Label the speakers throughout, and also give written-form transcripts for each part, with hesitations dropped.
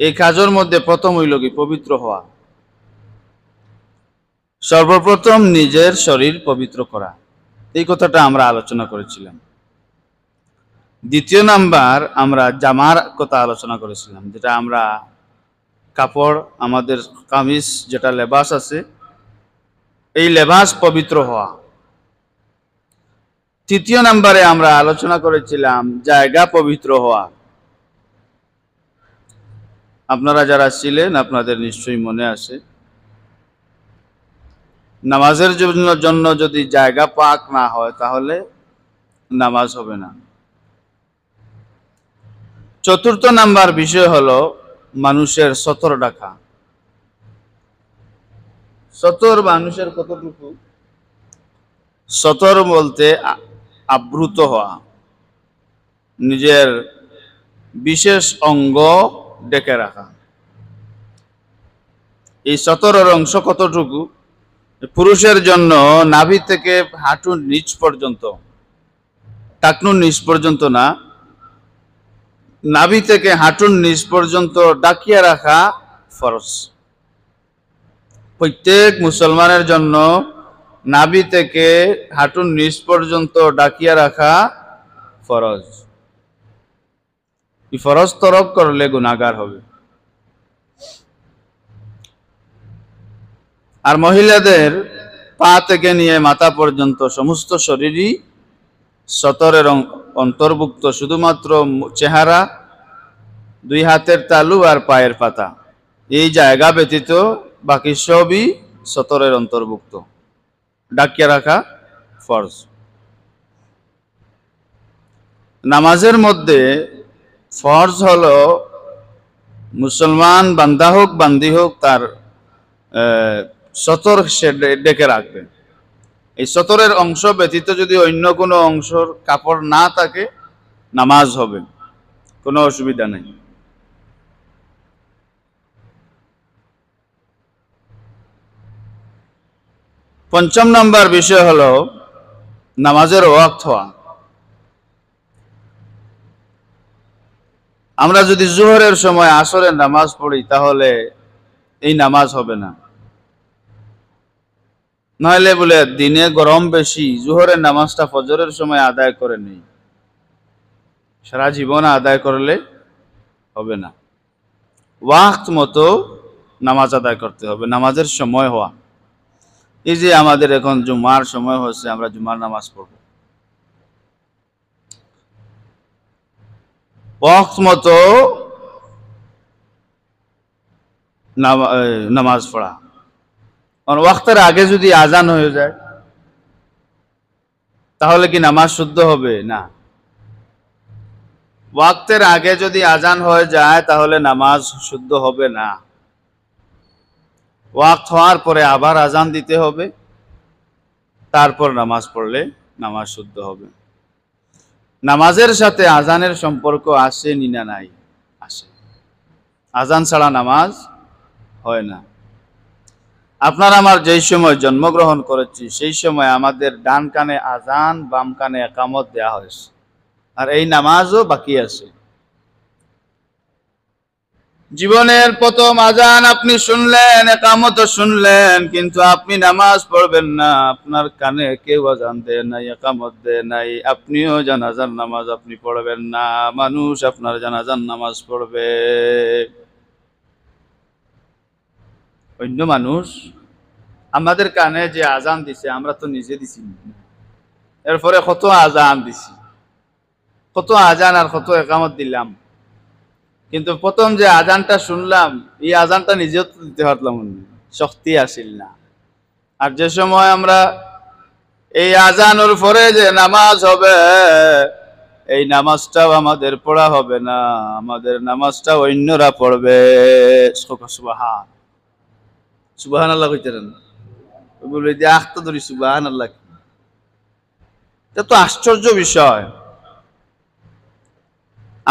Speaker 1: এই কাজের মধ্যে প্রথম হইল কি পবিত্র হওয়া। সর্বপ্রথম নিজের শরীর পবিত্র করা, এই কথাটা আমরা আলোচনা করেছিলাম। দ্বিতীয় নাম্বার আমরা জামার কথা আলোচনা করেছিলাম, যেটা আমরা কাপড়, আমাদের কামিজ যেটা লেবাস আছে, এই লেবাস পবিত্র হওয়া। তৃতীয় নাম্বারে আমরা আলোচনা করেছিলাম জায়গা পবিত্র হওয়া। আপনারা যারা ছিলেন আপনাদের নিশ্চয়ই মনে আছে, নামাজের জন্য যদি জায়গা পাক না হয় তাহলে নামাজ হবে না। চতুর্থ নাম্বার বিষয় হলো মানুষের সতর রাখা। সতর মানুষের কতটুকু? সতর বলতে আবৃত হওয়া, নিজের বিশেষ অঙ্গ ডেকে রাখা। এই সতরের অংশ কতটুকু? পুরুষের জন্য নাভি থেকে হাঁটুর নিচ পর্যন্ত, টাকনুর নিচ পর্যন্ত না, নাভি থেকে হাঁটুর নিচ পর্যন্ত ডাকিয়ে রাখা ফরজ। প্রত্যেক মুসলমানের জন্য নাভি থেকে হাঁটুর নিচ পর্যন্ত ডাকিয়ে রাখা ফরজ। এই ফরজ তরক করলে গুনাহগার হবে। আর মহিলাদের পা থেকে নিয়ে মাথা পর্যন্ত সমস্ত শরীরই সতরের অন্তর্ভুক্ত, শুধুমাত্র চেহারা, দুই হাতের তালু আর পায়ের পাতা, এই জায়গা ব্যতীত বাকি সবই সতরের অন্তর্ভুক্ত, ডাকিয়ে রাখা ফরজ। নামাজের মধ্যে ফরজ হলো মুসলমান বান্দা হোক বান্দি হোক তার সতর সে ডেকে রাখবে। এই সতরের অংশ ব্যতীত যদি অন্য কোনো অংশের কাপড় না থাকে নামাজ হবে, কোনো অসুবিধা নেই। পঞ্চম নাম্বার বিষয় হলো নামাজের ওয়াক্ত হওয়া। আমরা যদি জোহরের সময় আসরের নামাজ পড়ি তাহলে এই নামাজ হবে না। নইলে বলে দিনে গরম বেশি, জোহরের নামাজটা ফজরের সময় আদায় করে নেই, সারা জীবন আদায় করলে হবে না। ওয়াক্ত মতো নামাজ আদায় করতে হবে, নামাজের সময় হওয়া। এই যে আমাদের এখন জুমার সময় হচ্ছে, আমরা জুমার নামাজ পড়ব, ওয়াক্ত মতো নামাজ পড়া। ওয়াক্তের আগে যদি আজান হয়ে যায় তাহলে কি নামাজ শুদ্ধ হবে? না। ওয়াক্তের আগে যদি আজান হয়ে যায় তাহলে নামাজ শুদ্ধ হবে না। ওয়াক্ত হওয়ার পরে আবার আজান দিতে হবে, তারপর নামাজ পড়লে নামাজ শুদ্ধ হবে। নামাজের সাথে আজানের সম্পর্ক আছে নি না? নাই, আছে। আজান ছাড়া নামাজ হয় না। আপনার আমার যেই সময় জন্মগ্রহণ করেছি সেই সময় আমাদের ডান কানে আজান, বাম কানে একামত দেয়া হয়েছে, আর এই নামাজও বাকি আছে। জীবনের প্রথম আজান আপনি শুনলেন, একামত শুনলেন, কিন্তু আপনি নামাজ পড়বেন না। আপনার কানে কেউ আজান দেয় নাই, একামত দেয় নাই, আপনিও জানাজার নামাজ আপনি পড়বেন না। মানুষ আপনার জানাজার নামাজ পড়বে, অন্য মানুষ। আমাদের কানে যে আজান দিছে আমরা তো নিজে দিছি, এরপরে কত আজান দিছি, কত আজান আর কত একামত দিলাম, কিন্তু প্রথম যে আজানটা শুনলাম এই আজানটা নিজেও তো দিতে পারলাম না, শক্তি আসিল না। আর যে সময় আমরা এই আজানের পরে যে নামাজ হবে, এই নামাজটাও আমাদের পড়া হবে না, আমাদের নামাজটা অন্যরা পড়বে। সুবহান সুবহানাল্লাহ কইতেন, বলে যে আখতা ধরি সুবহানাল্লাহ, এটা তো আশ্চর্য বিষয়।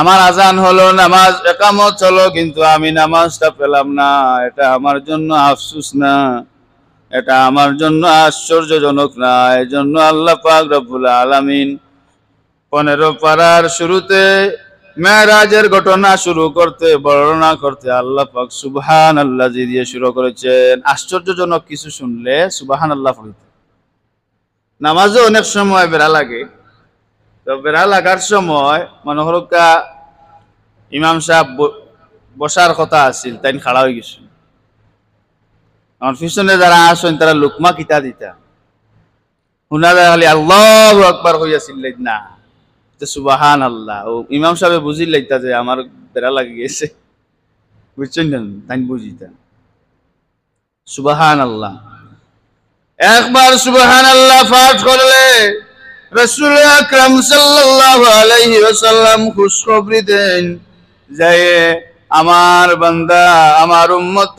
Speaker 1: আমার আজান হলো, নামাজ একামত হলো, কিন্তু আমি নামাজটা পেলাম না। এটা আমার জন্য আফসোস না, এটা আমার জন্য আশ্চর্যজনক না। এই জন্য আল্লাহ পাক রব্বুল আলামিন 15 পারার শুরুতে মেরাজের ঘটনা শুরু করতে বর্ণনা করতে আল্লাহ পাক সুবহানাল্লাহ দিয়ে শুরু করেছেন। আশ্চর্যজনক কিছু শুনলে সুবহানাল্লাহ পড়তে। নামাজে অনেক সময় বেড়া লাগে, তো বেড়া লাগার সময় মনে হলো ইমাম সাহেব বসার কথা আছিল, তাই খাড়া হয়ে গেছে। আমার পিছনে যারা আসেন তারা লুকমা কিতা দিতা, শুনা যায় খালি আল্লাহু আকবার হইয়াছিল না, সুবহানাল্লাহ। ও ইমাম সাহেব বুঝিলাইতা যে আমার বেড়া লাগে গেছে, বুঝছেন না, তাই বুঝিতা সুবহানাল্লাহ। একবার সুবহানাল্লাহ পাঠ করলে রাসূল আকরাম সাল্লাল্লাহু আলাইহি ওয়াসাল্লাম খুশখবরি দেন যে আমার বান্দা আমার উম্মত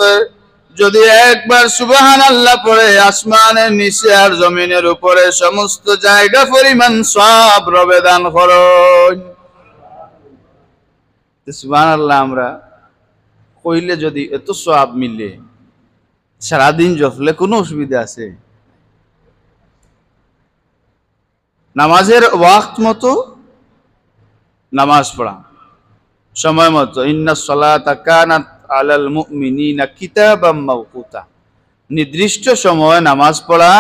Speaker 1: যদি একবার সুবহানাল্লাহ পড়ে আসমানের নিচে আর জমিনের উপরে সমস্ত জায়গা পরিমাণ সওয়াব রবে দান করুন। সুবহানাল্লাহ আমরা কইলে যদি এত সওয়াব মিলে, সারাদিন জপলে কোনো অসুবিধা আছে? নামাজের ওয়াক্ত মতো নামাজ পড়া, সময় মতো। ইন্নাস সালাতা কানাত আলাল মুমিনিনা কিতাবাম মাওকুতা, নির্দিষ্ট সময়ে নামাজ পড়া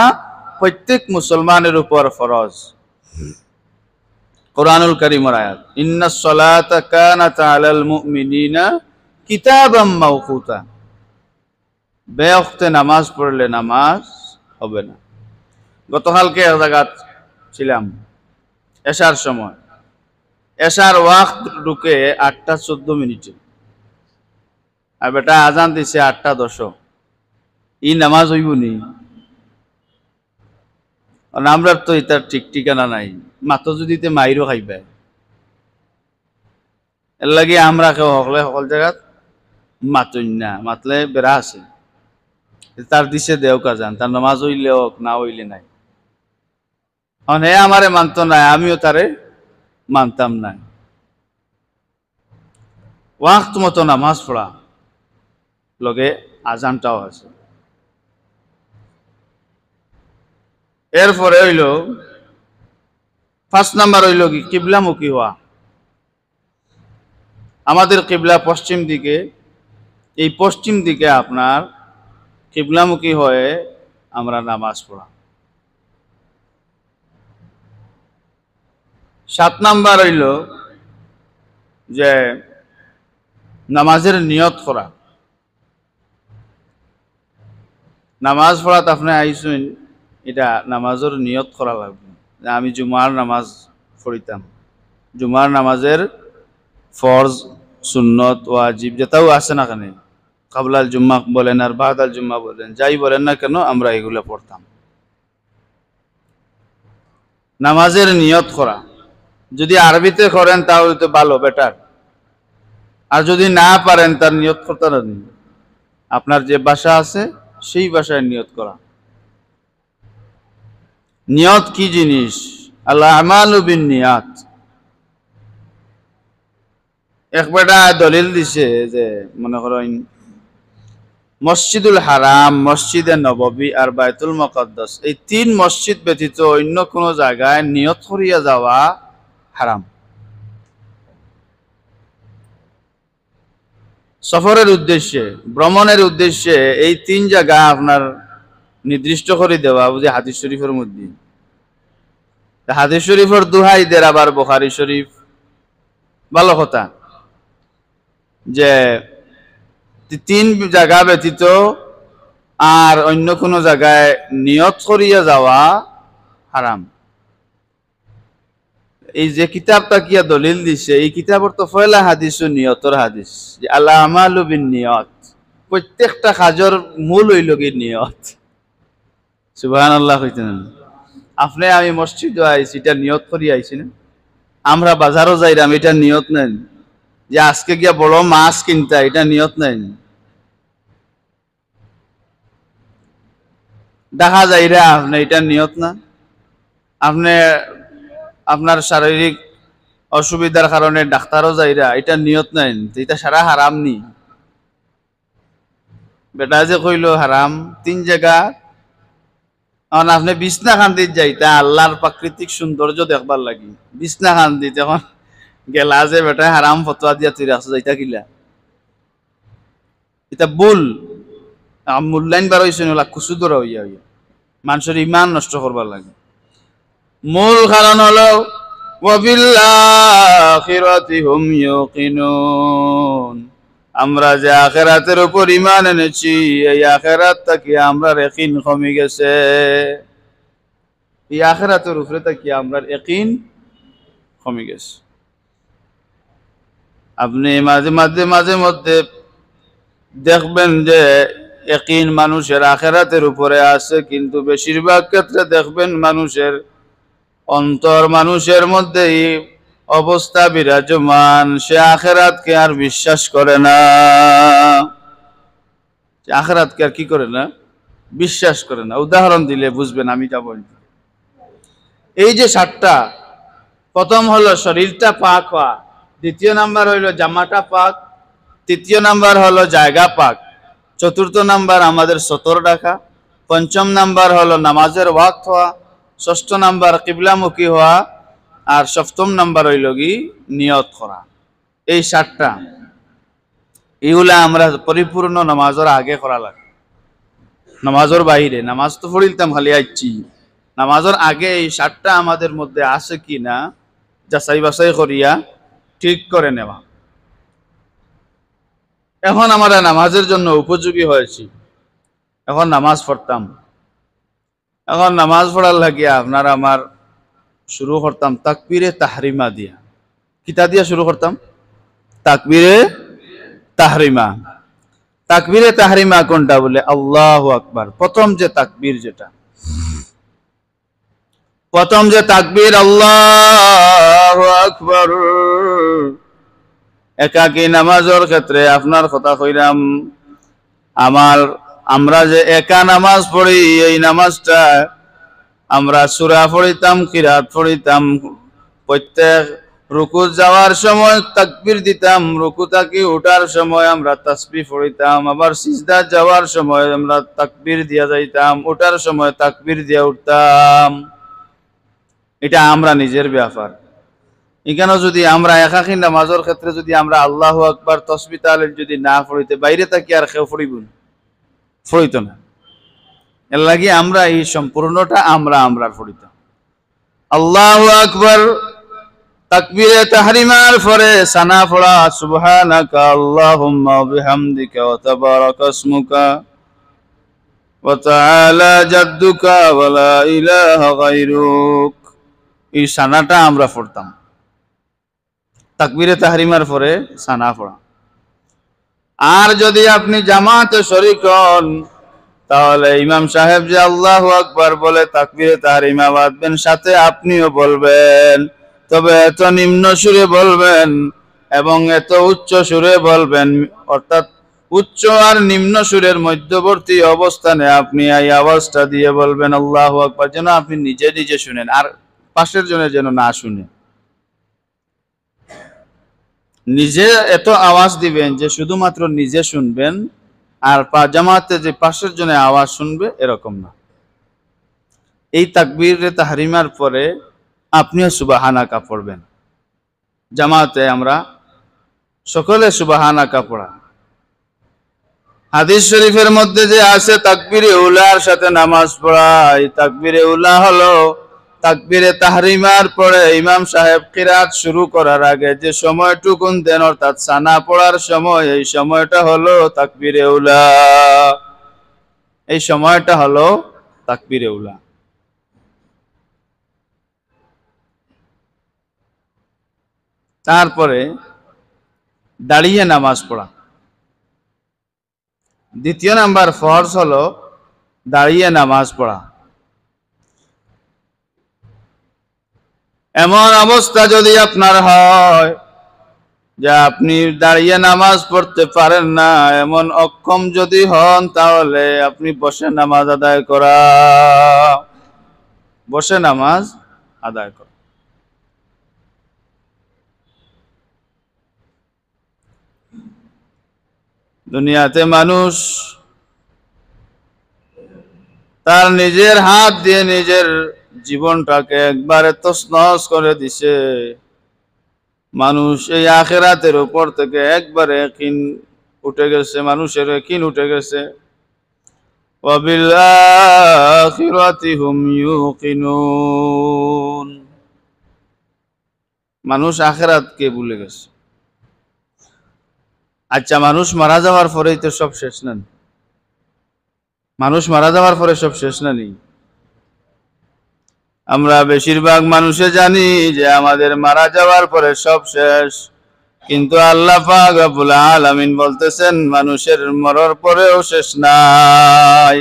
Speaker 1: প্রত্যেক মুসলমানের উপর ফরজ। কোরআনুল কারীমের আয়াত, ইন্নাস সালাতা কানাত আলাল মুমিনিনা কিতাবাম মাওকুতা, বেওয়াক্তে নামাজ পড়লে নামাজ হবে না। গতকালকে এক জায়গা ছিলাম এশার সময়, এশার ওয়াক্ত ঢুকে 8:14, আর বেটা আজান দিছে 8:10। ই নামাজ হইব নি? আমরা তো এটার ঠিক ঠিকানা নাই, মাত্র যদি মাইরও খাইবে। এর লাগে আমরা কেউ হকলে সকল জায়গাত মাতই না, মাতলে বেড়া আছে তার দিছে দেও কাজান, তার নামাজ হইলে হোক না হইলে নাই। হে আমারে মানত নাই, আমিও তারে মানতাম না। ওয়াক্ত মতো নামাজ পড়া, লগে আজানটাও আছে। এরপরে হইল 5 নাম্বার হইল কি কিবলামুখী হওয়া। আমাদের কিবলা পশ্চিম দিকে, এই পশ্চিম দিকে আপনার কিবলামুখী হয়ে আমরা নামাজ পড়া। 7 নাম্বার হইল যে নামাজের নিয়ত করা। নামাজ পড়াতে আপনি আইসুন, এটা নামাজের নিয়ত করা লাগবে। আমি জুমার নামাজ পড়িতাম, জুমার নামাজের ফরজ সুন্নত ওয়াজিব যেটাও আছে না কেন, কাবলাল জুম্মা বলেন আর বাদাল জুম্মা বলেন, যাই বলেন না কেন আমরা এগুলো পড়তাম। নামাজের নিয়ত করা যদি আরবিতে করেন তাহলে তো ভালো, বেটার। আর যদি না পারেন তার নিয়ত করতে পারেন, আপনার যে ভাষা আছে সেই ভাষায় নিয়ত করা। নিয়ত কি জিনিস? আল আমালু বিন্নিয়াত। একবারটা দলিল দিছে যে মনে করেন মসজিদুল হারাম, মসজিদে নববী আর বাইতুল মুকাদ্দাস, এই 3 মসজিদ ব্যতীত অন্য কোনো জায়গায় নিয়ত করিয়া যাওয়া হারাম। সফরের উদ্দেশ্যে, ভ্রমণের উদ্দেশ্যে এই 3 জায়গা আপনার নির্দিষ্ট করে দেওয়া বুঝি হাদিস শরীফের মধ্যে। হাদিস শরীফের দোহাই দের আবার বুখারী শরীফ, ভালো কথা যে 3 জায়গা ব্যতীত আর অন্য কোনো জায়গায় নিয়ত করিয়া যাওয়া হারাম। এই যে কিতাবটা কিয়া দলিল দিছে, এই কিতাবের তো পয়লা হাদিস ও নিয়তর হাদিস, যে আল আমালু বিন্নিয়াত, প্রত্যেকটা কাজের মূল হইল কি নিয়ত। সুবহানাল্লাহ কইতেন। আপনি আমি মসজিদে আইছি, এটা নিয়ত করি আইছি না? আমরা বাজারও যাইরাম, এটা নিয়ত নেন যে আজকে গিয়া বড় মাছ কিনতা, এটা নিয়ত নেন। দেখা যাইরা আপনি, এটা নিয়ত না? আপনি আপনার শারীরিক অসুবিধার কারণে ডাক্তারও যাইরা, এটা নিয়ত নেন, এটা সারা হারাম নি? বেটা যে কইল হারাম 3 জায়গা, এখন আপনি বিছনা খান্দিত যাইতা আল্লাহর প্রাকৃতিক সৌন্দর্য দেখবার লাগি, বিছনা খান্দিত এখন গেলা যে বেটা হারাম ফতোয়া দিয়া তুই রাখছ যাইতা কিলা এটা ভুল মূল্যায়ন বার হয়েছে ওলা কুসু ধরা হইয়া হইয়া মানুষের ইমান নষ্ট করবার লাগে মূল কারণ হলো ওয়াবিল্লাখিরাতি হুম ইউকিনুন আমরা যে আখিরাতের উপর ঈমান এনেছি এই আখিরাত থেকে আমরা ইয়াকিন কমে গেছে এই আখিরাতের উপরে থেকে আমরা ইয়াকিন কমে গেছে আপনি মাঝে মধ্যে দেখবেন যে ইয়াকিন মানুষের আখিরাতের উপরে আছে কিন্তু বেশিরভাগ ক্ষেত্রে দেখবেন মানুষের অন্তর মানুষের মধ্যে অবস্থা বিরাজমান সে আখিরাতকে আর বিশ্বাস করে না আখিরাতকে আর কি করে না বিশ্বাস করে না উদাহরণ দিলে বুঝবেন আমি যা বলি এই যে 7টা প্রথম হলো শরীরটা পাক হওয়া দ্বিতীয় নাম্বার হইল জামাটা পাক তৃতীয় নাম্বার হলো জায়গা পাক চতুর্থ নাম্বার আমাদের সতর রাখা পঞ্চম নাম্বার হলো নামাজের ওয়াক্ত হওয়া ষষ্ঠ নাম্বার কিবলামুখী হওয়া আর সপ্তম নাম্বার হইল কি নিয়ত করা এই 7টা এগুলা আমরা পরিপূর্ণ নামাজের আগে করা লাগে নামাজের বাইরে নামাজ তো পড়িতাম খালি আইছি নামাজের আগে এই 7টা আমাদের মধ্যে আছে কি না যাচাই বাছাই করিয়া ঠিক করে নেওয়া এখন আমরা নামাজের জন্য উপযোগী হয়েছি এখন নামাজ পড়তাম এখন নামাজ পড়ার লাগিয়া আপনার আমার শুরু করতাম তাকবীরে তাহরিমা দিয়া কিতা দিয়া শুরু করতাম তাকবীরে তাহরিমা তাকবীরে তাহরিমা কোনটা বলে আল্লাহু আকবার প্রথম যে তাকবীর যেটা প্রথম যে তাকবীর আল্লাহু আকবার একাকী নামাজের ক্ষেত্রে আপনার কথা কইরাম আমরা যে একা নামাজ পড়ি এই নামাজটা আমরা সূরা পড়িতাম কিরাত পড়িতাম প্রত্যেক রুকু যাওয়ার সময় তাকবীর দিতাম রুকু থেকে ওঠার সময় আমরা তাসবিহ পড়িতাম আবার সিজদা যাওয়ার সময় আমরা তাকবীর দিয়া যাইতাম ওঠার সময় তাকবীর দিয়া উঠতাম এটা আমরা নিজের ব্যাপার এখানে যদি আমরা একাকী নামাজের ক্ষেত্রে যদি আমরা আল্লাহু আকবার তাসবিহ তাহলিল যদি না পড়িতে বাইরে থাকি আর কেউ পড়িব না পড়িত না এর লাগি আমরা এই সম্পূর্ণটা আমরা পড়িতাম আল্লাহু আকবার তাকবীরে তাহরিমার পরে সানা পড়া সুবহানাকা আল্লাহুম্মা ওয়া বিহামদিকা ওয়া তাবারাকা ইসমুকা ওয়া তাআলা জাদ্দুকা ওয়া লা ইলাহা গায়রুক এই সানাটা আমরা পড়তাম তাকবীরে তাহরিমার পরে সানা পড়া আর যদি আপনি জামাতে শরীক হন তাহলে ইমাম সাহেব যে আল্লাহু আকবার বলে তাকবীরে তাহরিমা বাঁধবেন সাথে আপনিও বলবেন তবে এত নিম্ন সুরে বলবেন এবং এত উচ্চ সুরে বলবেন অর্থাৎ উচ্চ আর নিম্ন সুরের মধ্যবর্তী অবস্থানে আপনি এই আওয়াজটা দিয়ে বলবেন আল্লাহু আকবার যেন আপনি নিজে নিজে শুনেন আর পাশের জনের যেন না শুনে নিজে এত আওয়াজ দিবেন যে শুধুমাত্র নিজে শুনবেন আর জামাতে যে পাশের জনে আওয়াজ শুনবে এরকম না এই তাকবীরে তাহরিমার পরে আপনিও সুবহানাকা পড়বেন জামাতে আমরা সকলে সুবহানাকা পড়া হাদিস শরীফের মধ্যে যে আছে তাকবীরে উলার সাথে নামাজ পড়া এই তাকবীরে উলা হলো তাকবীরে তাহরিমার পরে ইমাম সাহেব কিরাত শুরু করার আগে যে সময়টুকুন দেন অর্থাৎ সানা পড়ার সময় এই সময়টা হলো তাকবীরে উলা এই সময়টা হলো তাকবীরে উলা তারপরে দাঁড়িয়ে নামাজ পড়া দ্বিতীয় নাম্বার ফরজ হলো দাঁড়িয়ে নামাজ পড়া এমন অবস্থা যদি আপনার হয় যে আপনি দাঁড়িয়ে নামাজ পড়তে পারেন না এমন অক্ষম যদি হন তাহলে আপনি বসে নামাজ আদায় করা বসে নামাজ আদায় করা দুনিয়াতে মানুষ তার নিজের হাত দিয়ে নিজের জীবনটাকে একবারে তছনছ করে দিছে মানুষ এই আখিরাতের উপর থেকে একবারে ইয়াকিন উঠে গেছে, মানুষের ইয়াকিন উঠে গেছে। ওয়া বিল আখিরাতি হুম ইউকিনুন। মানুষ আখিরাতকে ভুলে গেছে। আচ্ছা, মানুষ মারা যাওয়ার পরেই তো সব শেষ না? মানুষ মারা যাওয়ার পরে সব শেষ না নি? আমরা বেশিরভাগ মানুষে জানি যে আমাদের মারা যাওয়ার পরে সব শেষ, কিন্তু আল্লাহ পাক রব্বুল আলামিন বলতেছেন মানুষের মরার পরেও শেষ নাই,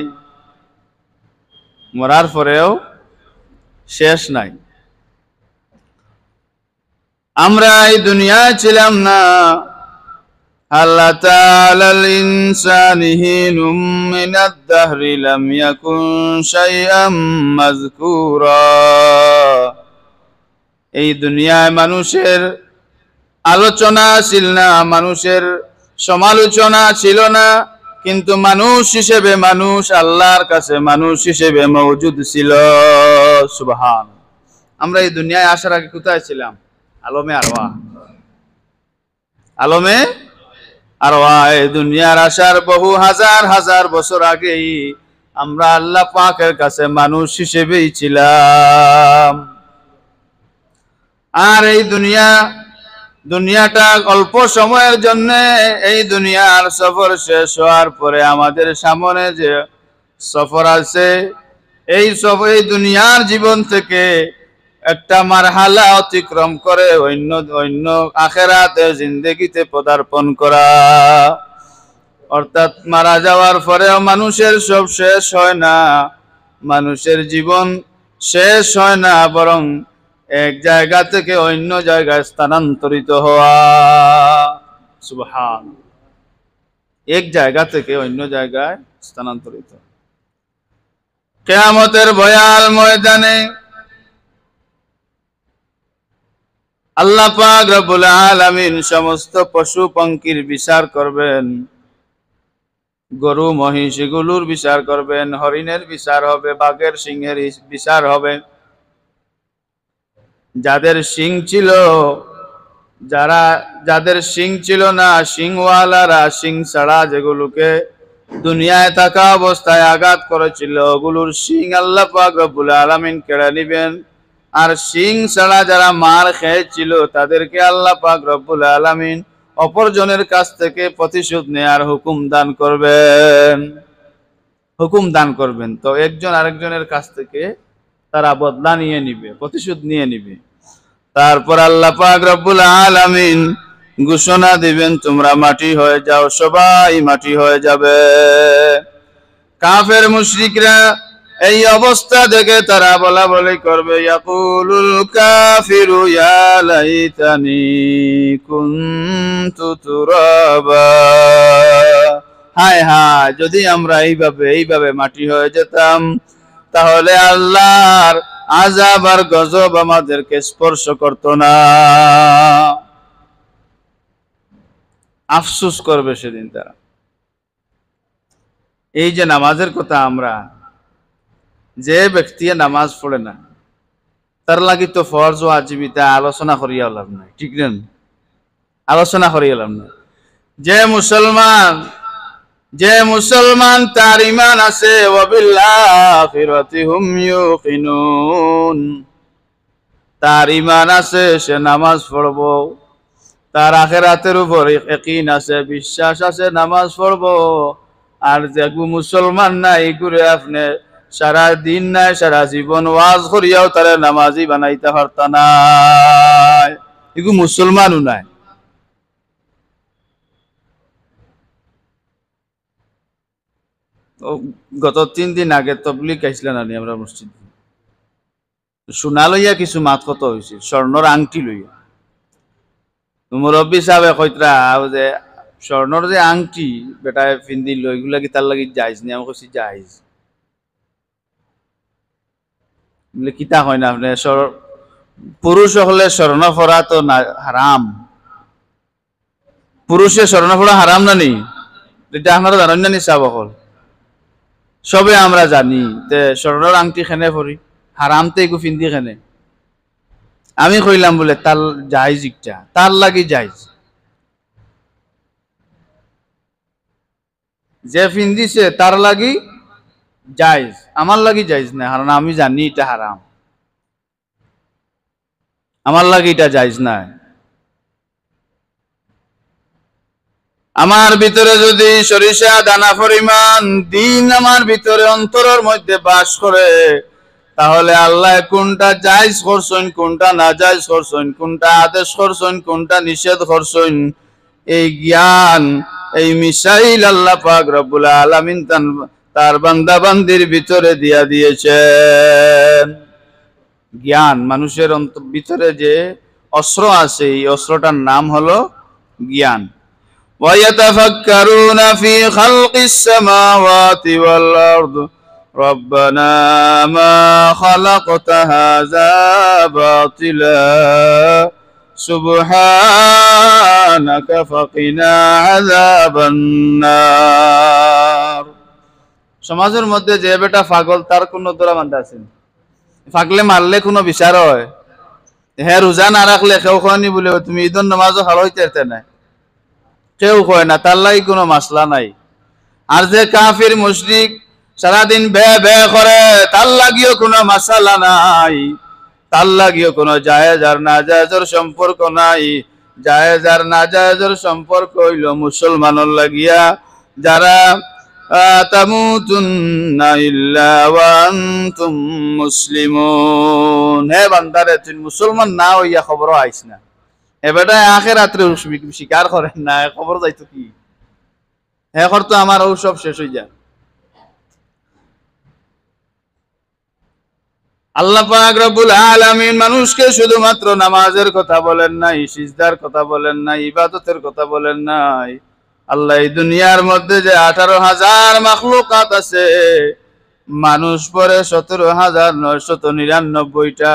Speaker 1: মরার পরেও শেষ নাই। আমরা এই দুনিয়ায় ছিলাম না। আল্লাহ তাআলাল ইনসানি হিনুম মিনাদ দাহরি লাম ইয়াকুন শাইআম মাযকুরা। এই দুনিয়ায় মানুষের আলোচনা ছিল না, মানুষের সমালোচনা ছিল না, কিন্তু মানুষ হিসেবে মানুষ আল্লাহর কাছে মানুষ হিসেবে মওজুদ ছিল। সুবহান। আমরা এই দুনিয়ায় আসার আগে কোথায় ছিলাম? আলমে আরওয়াহ। আলমে আরওয়াহ। এই দুনিয়ার আসার বহু হাজার হাজার বছর আগেই আমরা আল্লাহ পাকের কাছে মানুষ হিসেবেই ছিলাম। আর এই দুনিয়াটা অল্প সময়ের জন্য, এই দুনিয়ার সফর শেষ হওয়ার পরে আমাদের সামনে যে সফর আছে, এই দুনিয়ার জীবন থেকে একটা মারহালা অতিক্রম করে অন্য আখিরাতের জিন্দেগিতে পদার্পণ করা। অর্থাৎ মারা যাওয়ার পরেও মানুষের সব শেষ হয় না, মানুষের জীবন শেষ হয় না, বরং এক জায়গা থেকে অন্য জায়গায় স্থানান্তরিত হওয়া। সুবহান। এক জায়গা থেকে অন্য জায়গায় স্থানান্তরিত। কিয়ামতের ভয়াল ময়দানে আল্লাহ পাক রব্বুল আলামিন সমস্ত পশু পঙ্খির বিচার করবেন, গরু মহিষ এগুলোর বিচার করবেন, হরিণের বিচার হবে, বাঘের সিংহের বিচার হবে। যাদের শিং ছিল, যাদের শিং ছিল না, শিংওয়ালারা শিং ছাড়া যেগুলোকে দুনিয়ায় থাকা অবস্থায় আঘাত করেছিল, ওগুলোর শিং আল্লাহ পাক রব্বুল আলামিন কেড়ে নিবেন। আর শিং ছাড়া যারা মার খেয়েছিল তাদেরকে আল্লাহ পাক রব্বুল আলামিন অপরজনের কাছ থেকে প্রতিশোধ নেয়ার হুকুম দান করবেন। তো একজন আরেকজনের কাছ থেকে তারা বদলা নিয়ে নিবে, প্রতিশোধ নিয়ে নিবে। তারপর আল্লাহ পাক রব্বুল আলামিন ঘোষণা দিবেন, তোমরা মাটি হয়ে যাও, সবাই মাটি হয়ে যাবে। কাফের মুশরিকরা এই অবস্থা দেখে তারা বলা বলি করবে, ইয়াকুলুল কাফিরু ইয়া লাইতানি কুনতু তুরাবা। হায় হায়, যদি আমরা এইভাবে মাটি হয়ে যেতাম, তাহলে আল্লাহর আযাব আর গজব আমাদেরকে স্পর্শ করত না। আফসোস করবে সেদিন তারা। এই যে নামাজের কথা, আমরা যে ব্যক্তি নামাজ পড়ে না তার লাগি তো ফরজ ওয়াজিব তা আলোচনা করিয়া লাভ নাই, ঠিক না? আলোচনা করিয়া লাভ নাই। যে মুসলমান তার ঈমান আছে, ওয়া বিল আখিরাতি হুম ইউকিনুন, তার ঈমান আছে, সে নামাজ পড়বো, তার আখিরাতের উপর ইয়াকিন আছে, বিশ্বাস আছে, নামাজ পড়বো। আর যে মুসলমান নাই, ঘুরে আপনি সারা দিন নাই, সারা জীবন ওয়াজ করিয়াও তারা নামাজি বানাইতে পারতা না, এগু মুসলমানও নাই। গত 3 দিন আগে তবলিগ আইছিলেন আনি আমরা মসজিদ, সোনা লইয়া কিছু মাত কত হয়েছিল, স্বর্ণর আংটি লইয়া। মুরব্বী সাহেব কইতরা যে স্বর্ণর যে আংটি বেটায় পিন্দি লই, এগুলা কি তার লাগি যাইজ নি? আমি কইছি যাইজ। বলে কিতা হয় না, আপনি পুরুষ হলে স্বর্ণ পরা তো হারাম, পুরুষে স্বর্ণ পরা হারাম না নি? এটা আপনারা জানেন না নি? সাহেব হল সবে আমরা জানি, তে স্বর্ণর আংটি খেনে পরি, হারাম তো এগু পিন্দি খেনে। আমি কইলাম বলে তার জায়েজ ইটা তার লাগি জায়েজ যে ফিন্দিছে তার লাগি জায়েজ আমার লাগি জায়েজ না কারণ আমি জানি এটা হারাম আমার লাগি এটা জায়েজ না আমার ভিতরে যদি সরিষা দানা পরিমাণ দিন আমার ভিতরে অন্তরের মধ্যে বাস করে তাহলে আল্লাহ কোনটা জায়েজ করছেন কোনটা না জায়েজ করছেন কোনটা আদেশ করছেন কোনটা নিষেধ করছেন এই জ্ঞান এই মিসাইল আল্লাহ পাক রব্বুল আলামিন তার বান্দা বান্দির ভিতরে দিয়া দিয়েছেন জ্ঞান মানুষের ভিতরে যে অস্ত্র আছে এই অস্ত্রটার নাম হলো জ্ঞান وَيَتَفَكَّرُونَ فِي خَلْقِ السَّمَاوَاتِ وَالْأَرْضِ رَبَّنَا مَا خَلَقْتَ هَذَا بَاطِلًا سُبْحَانَكَ فَقِنَا عَذَابَ النَّارِ সমাজের মধ্যে যে বেটা পাগল তার কোন দরাবান্ধা আছে পাগলে মারলে কোনো বিচার হয় হ্যাঁ রোজা না রাখলে কেউ খাওয়ানি বলে তুমি ঈদের নামাজও ভালো হইতে না কেউ কয় না তার লাগি কোনো মাসলা নাই আর যে কাফির মুশরিক সারাদিন বে বে করে তার লাগিও কোনো মাসালা নাই তার লাগিও কোনো জায়েজ আর না জায়েজের সম্পর্ক নাই জায়েজ আর না জায়েজের সম্পর্ক হইল মুসলমানের লাগিয়া যারা তামুতুন্না ইল্লা ওয়া আনতুম মুসলিমুন হে বান্দারে তুই মুসলমান না হইয়া খবর আইস না এবারে আখিরাতে স্বীকার করেন না খবর যাইতো কি এখন তো আমার সব শেষ হয়ে যায় আল্লাহ পাক রব্বুল আলামিন মানুষকে শুধুমাত্র নামাজের কথা বলেন নাই সিজদার কথা বলেন নাই ইবাদতের কথা বলেন নাই আল্লাহ এই দুনিয়ার মধ্যে যে 18,000 মাখলুকাত আছে মানুষ পরে 17,999টা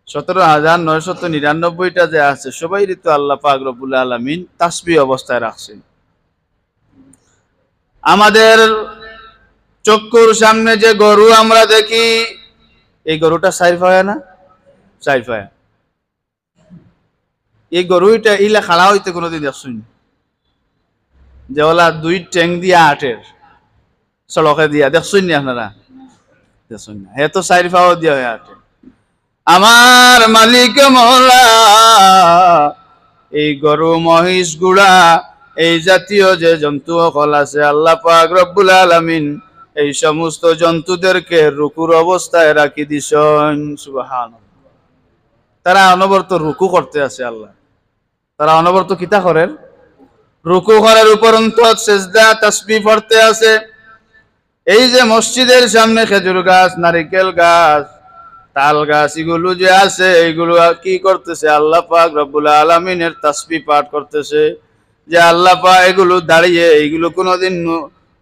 Speaker 1: 17,999টা যে আছে সবাই তো আল্লাহ পাক রব্বুল আলামিন তাসবিহ অবস্থায় রাখছেন আমাদের চক্ষুর সামনে যে গরু আমরা দেখি এই গরুটা সাইফায়া না সাইফায়া এই গরুটা ইলা খাড়া হইতে কোনোদিন দেখছুন যে ওলা 2 ট্যাং দিয়া আটের সড়কে দিয়া দেখছুন না আপনারা দেখছুন না হে তো সাইফাও দিয়া হয় আটে আমার মালিক মওলা এই গরু মহিষ গুড়া এই জাতীয় যে জন্তু সকল আছে আল্লাহ পাক রব্বুল আলামিন এই সমস্ত জন্তুদেরকে রুকুর অবস্থায় রাখি দিছেন সুবহানাল্লাহ তারা অনবরত রুকু করতে আছে আল্লাহ তারা অনবরত কিতা করেন রুকু করার উপরন্ত সিজদা তাসবিহ পড়তে আছে এই যে মসজিদের সামনে খেজুর গাছ নারকেল গাছ তাল গাছ এগুলো যে আছে এইগুলো কি করতেছে আল্লাহ পাক রব্বুল আলামিনের তাসবিহ পাঠ করতেছে যে আল্লাহ পাক এগুলো দাঁড়িয়ে এইগুলো কোনোদিন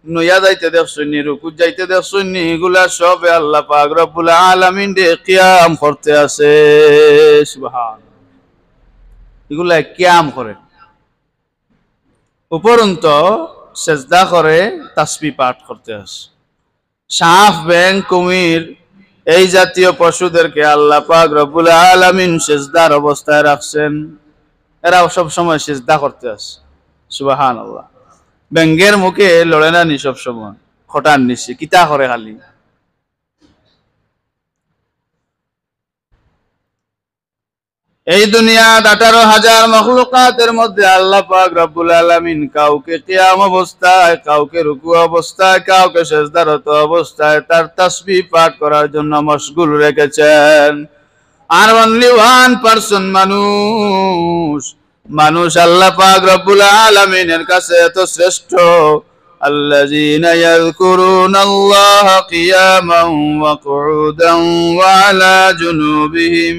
Speaker 1: নইয়া যাইতে দেখছুনি রুকু যাইতে দেখছুনি এগুলা সব আল্লাহ পাক রব্বুল আলামিন দে কিয়াম করতে আছে সুবহানাল্লাহ এগুলা কিয়াম করে উপরন্ত সিজদা করে তাসবিহ পাঠ করতে আছে সাপ ব্যাঙ কুমির এই জাতীয় পশুদেরকে আল্লাহ পাক রব্বুল আলামিন সিজদার অবস্থায় রাখছেন এরা সব সময় সিজদা করতে আছে সুবহানাল্লাহ ব্যাঙের মুখে লড়ে না নি সব সময় খটার নিচে কিতা করে খালি এই দুনিয়ার 18,000 মাখলুকাতের মধ্যে আল্লাহ পাক রব্বুল আলামিন কাউকে কিয়াম অবস্থায় কাউকে রুকু অবস্থায় কাউকে সিজদারত অবস্থায় তার তাসবিহ পাঠ করার জন্য মশগুল রেখেছেন আর অনলি 1% মানুষ আল্লাহ পাক রব্বুল আলামিনের কাছে এত শ্রেষ্ঠ আল্লাযীনা ইয়াযকুরুনাল্লাহা কিয়ামান ওয়া কুউদান ওয়া আলা জুনুবিহিম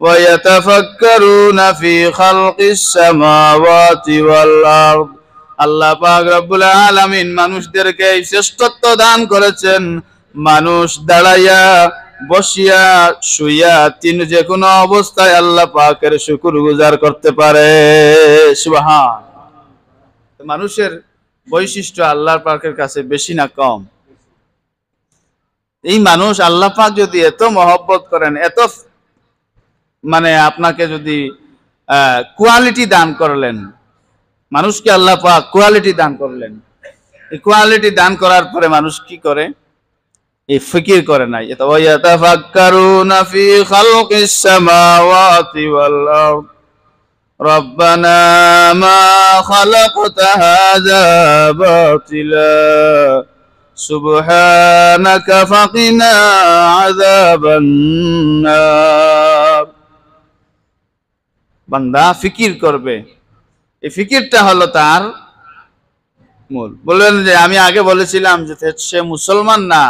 Speaker 1: وَيَتَفَكَّرُونَ فِي خَلْقِ السَّمَاوَاتِ وَالْأَرْضِ আল্লাহ পাক রব্বুল আলামিন মানুষদেরকে এই শ্রেষ্ঠত্ব দান করেছেন মানুষ দাঁড়াইয়া বসিয়া শুইয়া যে কোনো অবস্থায় আল্লাহ পাকের শুকরগুজার করতে পারে সুবহানাল্লাহ মানুষের বৈশিষ্ট্য আল্লাহ পাকের কাছে বেশি না কম এই মানুষ আল্লাহ পাক যদি এত মহব্বত করেন এত মানে আপনাকে যদি কোয়ালিটি দান করলেন, মানুষকে আল্লাহ পাক কোয়ালিটি দান করলেন, এই কোয়ালিটি দান করার পরে মানুষ কি করে? এই ফিকির করে নাই। ইয়াতাফাক্কারুনা ফি খালকিস সামাওয়াতি ওয়াল আরদ রব্বানা মা খালাকতা হাযা বাতিলা সুবহানাকা ফাকিনা আযাবান নার। বান্দা ফিকির করবে, এই ফিকিরটা হলো তার মূল। বললেন যে আমি আগে বলেছিলাম যে সে মুসলমান না,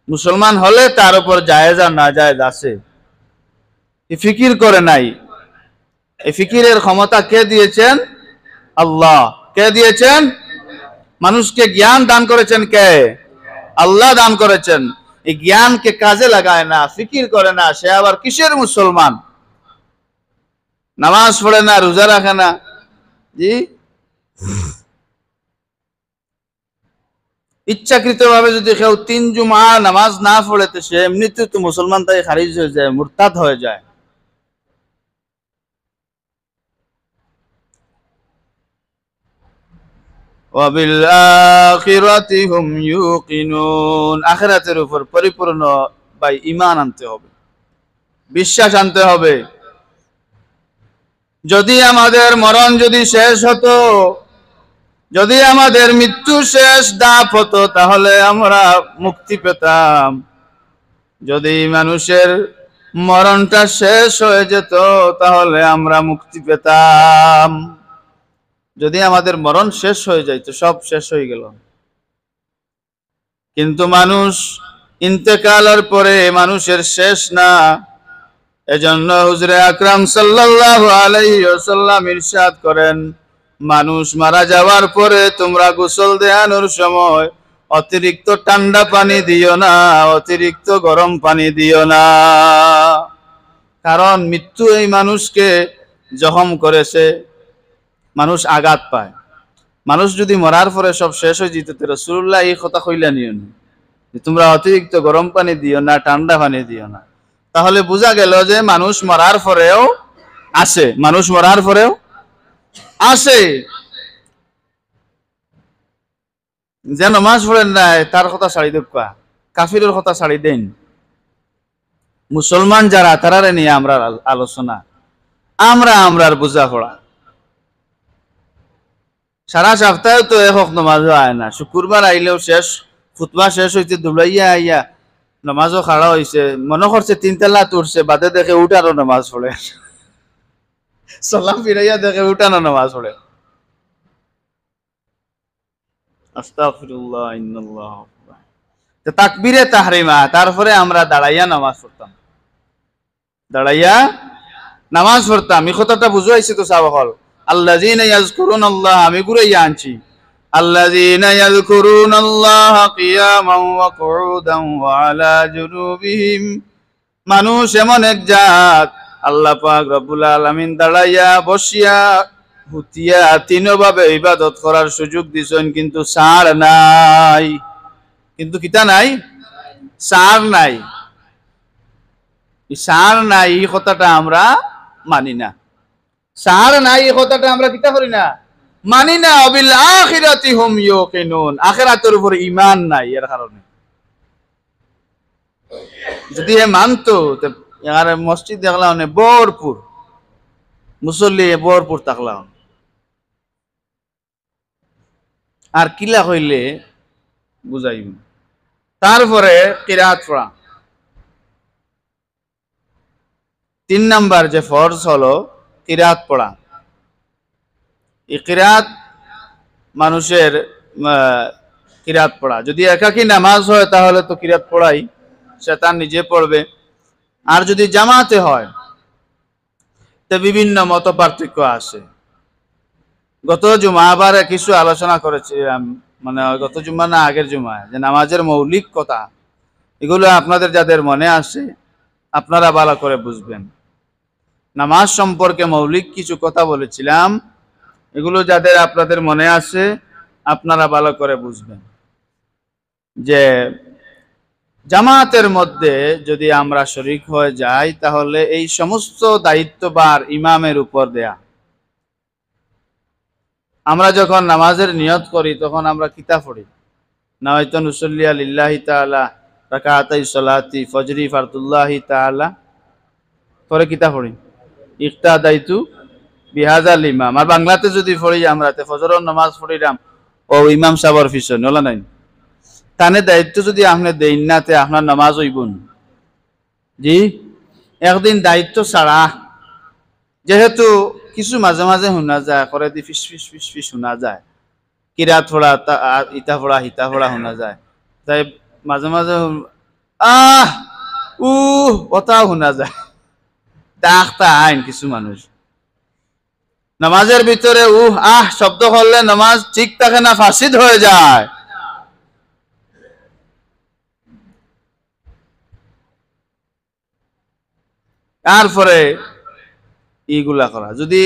Speaker 1: মুসলমান হলে তার উপর জায়েজ আর না জায়েজ আছে, এই ফিকির করে নাই। এই ফিকিরের ক্ষমতা কে দিয়েছেন? আল্লাহ। কে দিয়েছেন? মানুষকে জ্ঞান দান করেছেন কে? আল্লাহ দান করেছেন। এই জ্ঞানকে কাজে লাগায় না, ফিকির করে না, সে আবার কিসের মুসলমান? নামাজ পড়ে না, রোজা রাখে না, জি ইচ্ছাকৃত ভাবে যদি কেউ 3 জুমা নামাজ না পড়ে তো সে এমনিতেও তো মুসলমান থেকে খারিজ হয়ে যায়, মুরতাদ হয়ে যায়। ওয়াবিল আখিরাতি হুম ইউকিনুন। আখিরাতের উপর পরিপূর্ণ ভাই ঈমান আনতে হবে, বিশ্বাস আনতে হবে। যদি আমাদের মরণ যদি শেষ হতো, যদি আমাদের মৃত্যু শেষ দাপ হতো, তাহলে আমরা মুক্তি পেতাম। যদি মানুষের মরণটা শেষ হয়ে যেত, তাহলে আমরা মুক্তি পেতাম। যদি আমাদের মরণ শেষ হয়ে যাইত, সব শেষ হয়ে গেল। কিন্তু মানুষ ইন্তেকালের পরে মানুষের শেষ না। এজন্য হুজুরে আকরাম সাল্লাল্লাহু আলাইহি ওয়াসাল্লাম ইরশাদ করেন, মানুষ মারা যাওয়ার পরে তোমরা গোসল দেওয়ানোর সময় অতিরিক্ত ঠান্ডা পানি দিও না, অতিরিক্ত গরম পানি দিও না। কারণ মৃত্যু এই মানুষকে জখম করেছে, মানুষ আঘাত পায়। মানুষ যদি মরার পরে সব শেষ হয়ে যেত, রাসূলুল্লাহ এই কথা কইলা নিও না, তোমরা অতিরিক্ত গরম পানি দিও না, ঠান্ডা পানি দিও না। তাহলে বোঝা গেল যে মানুষ মরার পরেও আসে, মানুষ মরার পরেও আসে। যে নামাজ পড়েন নাই তার কথা ছাড়ি দেখা, কাফিরের কথা ছাড়ি দেন। মুসলমান যারা তারারে নিয়ে আমরা আলোচনা, আমরার বোঝাপড়া। সারা সপ্তাহে তো এক নামাজও আয় না, শুক্রবার আইলেও শেষ, খুতবা শেষ হইতে দুলাইয়া আইয়া নামাজও খাড়া হয়েছে, মনে করছে 3 তালা তুলছে, বাদে দেখে উঠানো নামাজ পড়ে, সালাম ফিরাইয়া দেখে উঠানো নামাজ পড়ে। আস্তাগফিরুল্লাহ ইন্নাল্লাহ। তাকবীরে তাহরিমা, তারপরে আমরা দাঁড়াইয়া নামাজ পড়তাম, দাঁড়াইয়া নামাজ পড়তাম। এই কথাটা বুঝাইছে তো সাহাবাগণ। আল্লাযীনা ইয়াযকুরুনাল্লাহ, আমি ঘুরাইয়া আনছি, আল্লাযীনা ইয়াযকুরুনাল্লাহ কিয়ামান ওয়া কুউদান ওয়া আলা জুনুবিহিম। মানুষ এমন এক জাত, আল্লাহ পাক রব্বুল আলামিন দাঁড়াইয়া, বসিয়া, হুতিয়া, তিনভাবে ইবাদত করার সুযোগ দিছেন, কিন্তু ছাড় নাই। কিন্তু কিতা নাই? ছাড় নাই। ছাড় নাই এই কথাটা আমরা মানি না। ছাড় নাই এই কথাটা আমরা কিতা করি না? মানি না। ওয়াবিল আখিরাতি হুম ইউকিনুন। আখিরাতের উপর ঈমান নাই, এর কারণে। যদি এ মানতো, এখানে মসজিদ দেখলাম ভরপুর মুসল্লি, ভরপুর থাকলাম। আর কিলা হইলে বুঝাইব। তারপরে কিরাত পড়া, 3 নাম্বার যে ফরজ হলো কিরাত পড়া। এই কিরাত মানুষের কিরাত পড়া, যদি একাকী নামাজ হয় তাহলে তো কিরাত পড়াই, সে তার নিজে পড়বে। আর যদি জামাতে হয় তো বিভিন্ন মত পার্থক্য আছে। গত জুমাবারে কিছু আলোচনা করেছিলাম, মানে গত জুমা না আগের জুমায়, যে নামাজের মৌলিক কথা, এগুলো আপনাদের যাদের মনে আছে আপনারা ভালো করে বুঝবেন। নামাজ সম্পর্কে মৌলিক কিছু কথা বলেছিলাম, এগুলো যাদের আপনাদের মনে আছে আপনারা ভালো করে বুঝবেন। যে জামাতের মধ্যে যদি আমরা শরীক হয়ে যাই তাহলে এই সমস্ত দায়িত্বভার ইমামের উপর দেয়া। আমরা যখন নামাজের নিয়ত করি তখন আমরা কিতাব পড়ি, নাওয়াইতু নুসাল্লি লিল্লাহি তাআলা রাকাতাই সালাতি ফজরি ফারদুল্লাহি তাআলা, পরে কিতাব পড়ি ইক্তাদাইতু বিহাজাল ইমাম। আর বাংলাতে যদি পড়ি আমরা ফজরের নামাজ পড়িলাম ও ইমাম সাহেবের পিছনে ওলা নাই, তানে দায়িত্ব যদি আপনি দেন না তে আপনার নামাজ হইবন। জি, একদিন দায়িত্ব ছাড়া, যেহেতু কিছু মাঝে মাঝে শোনা যায় করে দি ফিস ফিস ফিস ফিস শোনা যায়, কিরাত ফোড়া ইতা ফোড়া হিতা ফোড়া শোনা যায়, তাই মাঝে মাঝে আহ উ কথাও শোনা যায়, ডাকতা আইন কিছু মানুষ নামাজের ভিতরে আহ শব্দ করলে নামাজ ঠিক থাকে না, ফাসিদ হয়ে যায়। তারপরে এইগুলা করা, যদি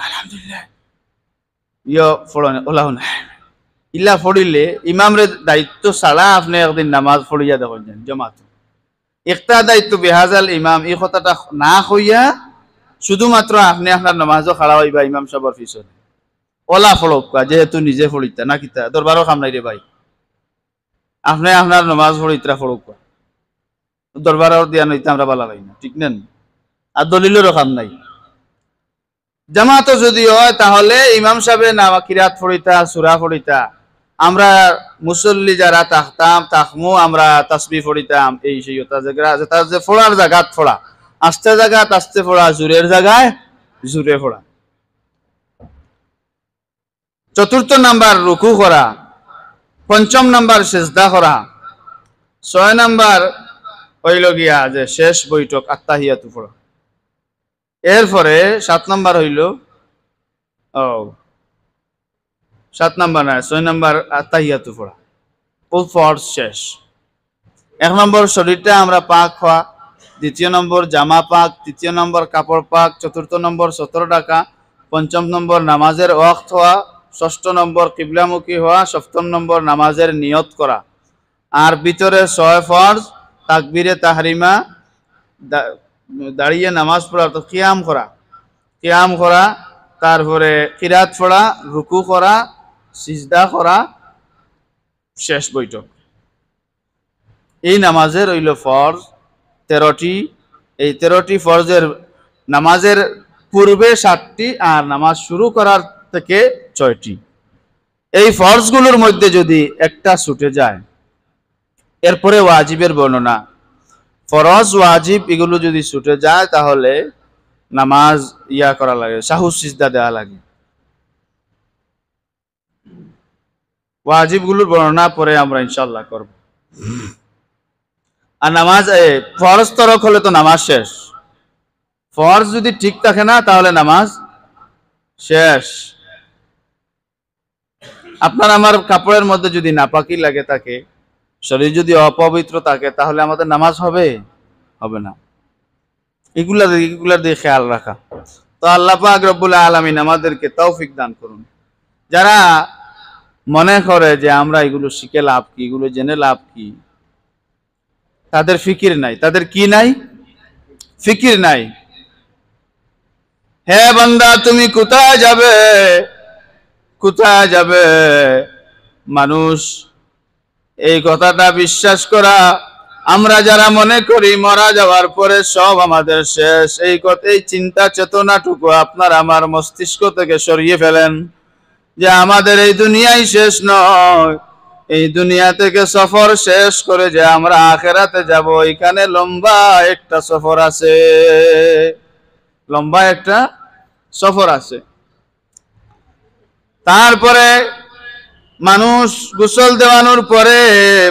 Speaker 1: আলহামদুলিল্লাহ ইলা পড়িলে ইমামরে দায়িত্ব ছাড়া আপনি একদিন নামাজ পড়িয়া দেখেন জমাত একটা দায়িত্ব বেহাজাল ইমাম, এই কথাটা না হইয়া শুধুমাত্র আপনি আপনার নামাজও খাড়া হইবা ইমাম সাহেবের পিছনে ওলা ফড়কা, যেহেতু নিজে ফড়িতা না কিতা দরবারও খাম নাই রে ভাই, আপনি আপনার নামাজ ফড়িতরা ফড়কা, দরবারও দিয়া নইতে আমরা বালা পাই না, ঠিক নেন? আর দলিলেরও খাম নাই। জামাত যদি হয় তাহলে ইমাম সাহেব নামা কিরাত ফড়িতা সূরা ফড়িতা, আমরা মুসল্লি যারা তাকতাম তাকমু আমরা তাসবিহ ফড়িতাম, এই সেই যেটা যে ফোড়ার জায়গাত ফোড়া, আস্তে জায়গাত আস্তে ফোড়া, জোরের জায়গায় জোরে ফোড়া। চতুর্থ নাম্বার রুকু করা, পঞ্চম নাম্বার সেজদা করা, 6 নাম্বার হইল গিয়া যে শেষ বৈঠক আত্তাহিয়াতু পড়া। এরপরে 7 নাম্বার হইল 7 নাম্বার না 6 নাম্বার আত্তাহিয়াতু পড়া, ফুল ফরজ শেষ। 1 নম্বর শরীরটা আমরা পাক হওয়া, 2 নম্বর জামা পাক, 3 নম্বর কাপড় পাক, 4 নম্বর সতর ঢাকা, 5 নম্বর নামাজের ওয়াক্ত হওয়া, 6 নম্বর কিবলামুখী হওয়া, 7 নম্বর নামাজের নিয়ত করা। আর ভিতরে 6 ফরজ, তাকবীরে তাহরিমা, দাঁড়িয়ে নামাজ পড়া, তো কিয়াম করা, তারপরে কিরাত পড়া, রুকু করা, সিজদা করা, শেষ বৈঠক। এই নামাজের হইল ফরজ 13টি। এই 13টি ফরজের নামাজের পূর্বে 7টি আর নামাজ শুরু করার থেকে 6টি। এই ফরজগুলোর মধ্যে যদি একটা ছুটে যায়, এরপরে ওয়াজিবের বর্ণনা। ফরজ ওয়াজিব এগুলো যদি ছুটে যায় তাহলে নামাজ করা লাগে, সাহু সিজদা দেওয়া লাগে। ওয়াজিবগুলোর বর্ণনা পরে আমরা ইনশাআল্লাহ করব। আর নামাজ ফরজ তরক হলে তো নামাজ শেষ। ফরজ যদি ঠিক থাকে না তাহলে নামাজ শেষ। আপনার আমার কাপড়ের মধ্যে যদি নাপাকি লাগে থাকে, শরীর যদি অপবিত্র থাকে, তাহলে আমাদের নামাজ হবে না। এগুলার দিকে খেয়াল রাখা। তো আল্লাহ পাক রব্বুল আলামিন আমাদেরকে তৌফিক দান করুন। যারা মনে করে যে আমরা এগুলো শিখে লাভ কি, এগুলো জেনে লাভ কি, তাদের ফিকির নাই। তাদের কি নাই? ফিকির নাই। হে বান্দা, তুমি কোথায় যাবে? কোথায় যাবে? মানুষ এই কথাটা বিশ্বাস করা, আমরা যারা মনে করি মারা যাওয়ার পরে সব আমাদের শেষ, এই চিন্তা চেতনাটুকু আপনার আমার মস্তিষ্ক থেকে সরিয়ে ফেলেন যে আমাদের এই দুনিয়াই শেষ নয়। এই দুনিয়া থেকে সফর শেষ করে যে আমরা আখিরাতে যাব, এখানে লম্বা একটা সফর আছে, লম্বা একটা সফর আছে। তারপরে মানুষ গোসল দেওয়ানোর পরে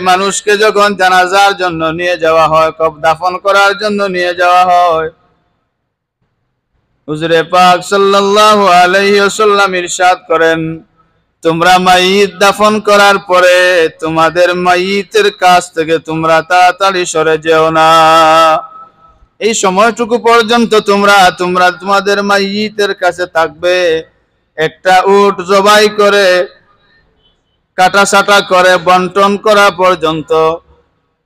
Speaker 1: মানুষকে যখন জানাজার জন্য নিয়ে যাওয়া হয়, দাফন করার জন্য নিয়ে যাওয়া হয়, হুজুরে পাক সাল্লাল্লাহু আলাইহি ওয়াসাল্লাম ইরশাদ করেন, তোমরা মাইয়িত দাফন করার পরে তোমাদের মাইয়িতের কাছ থেকে তোমরা তাড়াতাড়ি সরে যেও না। এই সময়টুকু পর্যন্ত তোমরা তোমাদের মাইয়িতের কাছে থাকবে। একটা উট জবাই করে কাটা সাটা করে বন্টন করা পর্যন্ত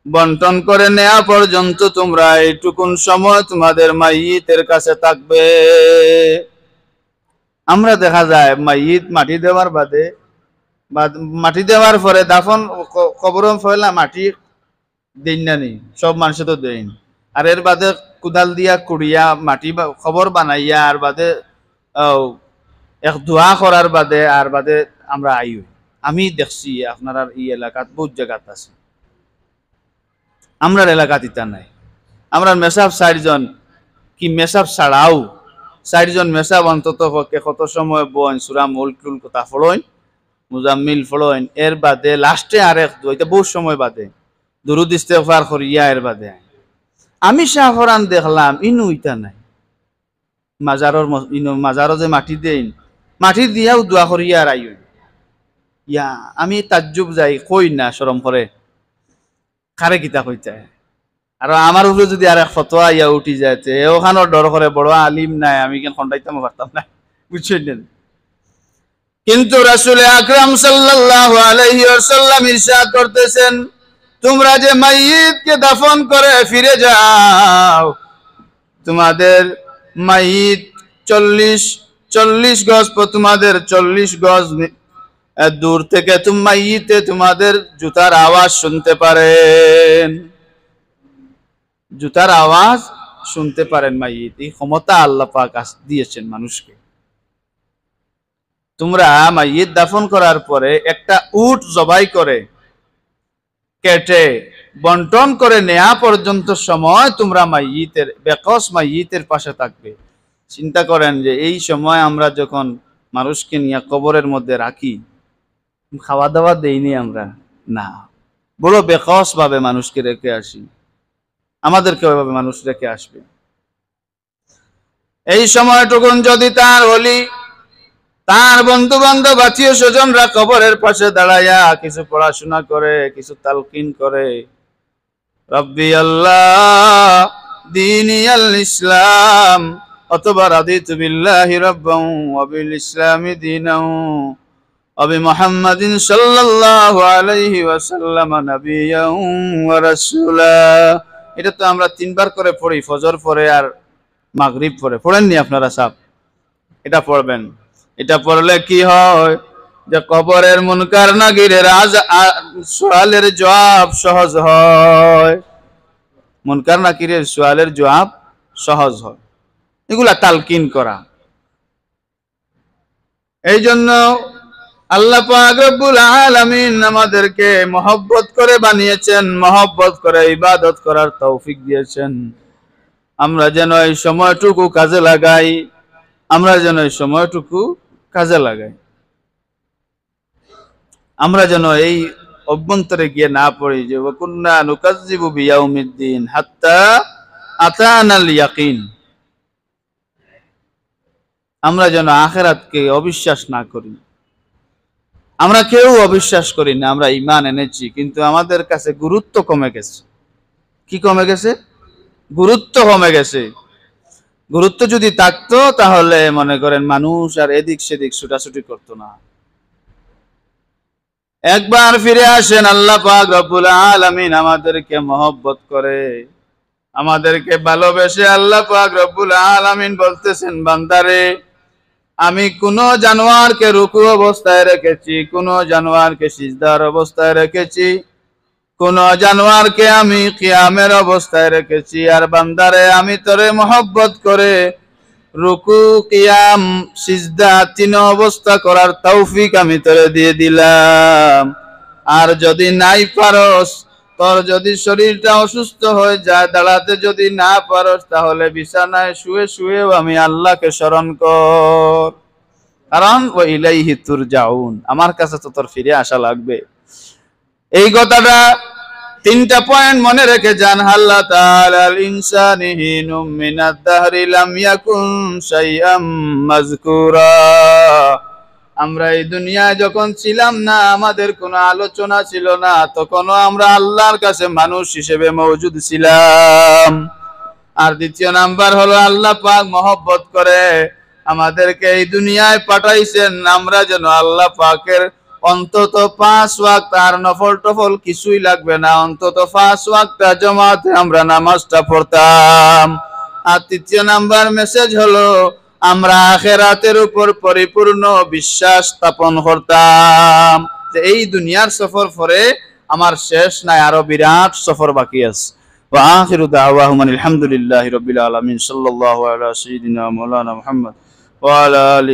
Speaker 1: বন্টন করে নেওয়া পর্যন্ত তোমরা এইটুকুন সময় তোমাদের মাইয়িতের কাছে থাকবে। আমরা দেখা যায় মাইয়িত মাটি দেওয়ার বাদে বা মাটি দেওয়ার পরে দাফন কবর ফয়লা মাটি দিন না নি, সব মানুষ তো দেন। আর এর বাদে কুদাল দিয়া কুড়িয়া মাটি খবর বানাইয়া আর বাদে এক দোয়া করার বাদে আর বাদে আমরা আইও। আমি দেখছি আপনার এই এলাকাত বহুত জায়গাত আছে, আমরার এলাকাত ইতা নাই। আমরা মেসাব 4 জন কি মেসাব ছাড়াও 4 জন মেসাব অন্তত পক্ষে কত সময় বইন সূরা মুলকুল কথা পড়েন, মুজাম্মিল পড়েন, এর বাদে লাস্টে আরেক দুইটা বহু সময় বাদে দুরুদ ইস্তেগফার করিয়া এর বাদে আমি শাহরান দেখলাম ইনু ইতা নাই। মাজারর ইনু মাজারও যে মাটি দেন, মাটি দিয়াও দোয়া করিয়া আর আইও। ইয়া আমি তাজ্জুব যাই, কই না শরম করে কারে কিতা কইতে। আর আমার উপরে যদি আর এক ফতোয়া ইয়া উঠি যাইতে ওখানোর ডর করে, বড় আলিম নাই আমি কেন খন্ডাইতাম পারতাম না, বুঝছেন। কিন্তু রাসূল আকরাম সাল্লাল্লাহু আলাইহি ওয়াসাল্লাম ইরশাদ করতেছেন, তোমরা যে মাইয়িতকে দাফন করে ফিরে যাও, তোমাদের মাইয়িত 40 গজ, তোমাদের 40 গজ দূর থেকে মাইয়িতে তোমাদের জুতার আওয়াজ শুনতে পারেন, জুতার আওয়াজ শুনতে পারেন মাইয়িত। এই ক্ষমতা আল্লাহ পাক দিয়েছেন মানুষকে। তোমরা মাইয়িত দাফন করার পরে একটা উট জবাই করে কেটে বন্টন করে নেওয়া পর্যন্ত সময় তোমরা মাইয়িতের বেকস মাইয়িতের পাশে থাকবে। চিন্তা করেন যে এই সময় আমরা যখন মানুষকে নিয়ে কবরের মধ্যে রাখি, খাওয়া দাওয়া দেইনি আমরা, না, বড় বেকস ভাবে মানুষকে রেখে আসি, আমাদেরকে ওইভাবে মানুষ রেখে আসবে। এই সময়টুকুন যদি তার হলি তার বন্ধু বান্ধব আত্মীয় স্বজনরা কবরের পাশে দাঁড়াইয়া কিছু পড়াশোনা করে, কিছু তালকিন করে, রব্বি আল্লাহ দীনি আল ইসলাম, অথবা রাদিতু বিল্লাহি রাব্বান ওয়া বিল ইসলামি দীনান ওয়া বি মুহাম্মাদিন সাল্লাল্লাহু আলাইহি ওয়াসাল্লাম নাবিয়্যান ওয়া রাসূলা। এটা তো আমরা 3 বার করে পড়ি, ফজর পড়ে আর মাগরিব পড়ে। পড়েননি আপনারা সব? এটা পড়বেন। এটা পড়লে কি হয় যে কবরের মুনকার নাকিরের সওয়ালের জবাব সহজ হয়, মুনকার নাকিরের সওয়ালের জবাব সহজ হয়। এগুলা তালকিন করা। এই জন্য আল্লাহ পাক রব্বুল আলামিন আমাদেরকে মহব্বত করে বানিয়েছেন, মহব্বত করে ইবাদত করার তৌফিক দিয়েছেন। আমরা যেন এই সময়টুকু কাজে লাগাই, আমরা যেন এই সময়টুকু কাজে লাগাই, আমরা যেন এই অভ্যন্তরে গিয়ে না পড়ি যে ওয়াকুন্না নুকাজ্জিবু বিয়াউমিদ্দিন হাত্তা আতানাল ইয়াকিন। আমরা যেন আখিরাতকে অবিশ্বাস না করি। আমরা কেউ অবিশ্বাস করি না, আমরা ঈমান এনেছি, কিন্তু আমাদের কাছে গুরুত্ব কমে গেছে। কি কমে গেছে? গুরুত্ব কমে গেছে। গুরুত্ব যদি থাকতো তাহলে মনে করেন মানুষ আর এদিক সেদিক ছুটাছুটি করতো না। একবার ফিরে আসেন, আল্লাহ পাক রব্বুল আলামিন আমাদেরকে মহব্বত করে, আমাদেরকে ভালোবেসে আল্লাহ পাক রব্বুল আলামিন বলতেছেন, বান্দারে আমি কোন জানোয়ারকে রুকু অবস্থায় রেখেছি, কোন জানোয়ারকে সিজদার অবস্থায় রেখেছি, কোন জানোয়ারকে আমি কিয়ামের অবস্থায় রেখেছি। আর বান্দারে আমি তোরে মহব্বত করে রুকু কিয়াম সিজদা 3 অবস্থা করার তৌফিক আমি তোরে দিয়ে দিলাম। আর যদি নাই পারস, তোর যদি শরীরটা অসুস্থ হয়ে যায়, দাঁড়াতে যদি না পারস, তাহলে বিছানায় শুয়ে শুয়েও আমি আল্লাহকে স্মরণ কর, কারণ ওয়া ইলাইহি তুরজাউন, আমার কাছে তো তোর ফিরে আসা লাগবে। এই কথাটা 3টা পয়েন্ট মনে রেখে যান। আল্লাহ তাআলা আল ইনসানি হিনুম মিনাদ দাহরি লাম ইয়াকুন শাইআম মাযকুরা। আমরা এই দুনিয়ায় যখন ছিলাম না, আমাদের কোনো আলোচনা ছিল না, তখনও আমরা আল্লাহর কাছে মানুষ হিসেবে মওজুদ ছিলাম। আর দ্বিতীয় নাম্বার হলো আল্লাহ পাক মহব্বত করে আমাদেরকে এই দুনিয়ায় পাঠাইছেন, আমরা যেন আল্লাহ পাকের অন্তত 5 ওয়াক্ত, আর নফল টফল কিছুই লাগবে না, অন্তত 5 ওয়াক্ত জামাতে আমরা নামাজটা পড়তাম। আর 3 নাম্বার মেসেজ হলো আমরা আখিরাতের উপর পরিপূর্ণ বিশ্বাস স্থাপন করতাম যে এই দুনিয়ার সফর পরে আমার শেষ নাই, আরো বিরাট সফর বাকি আছে। ওয়া আখিরু দাওয়াহুম আলহামদুলিল্লাহি রাব্বিল আলামিন সাল্লাল্লাহু আলা সাইয়্যিদিনা মাওলানা মুহাম্মদ ওয়া আলা আলিহি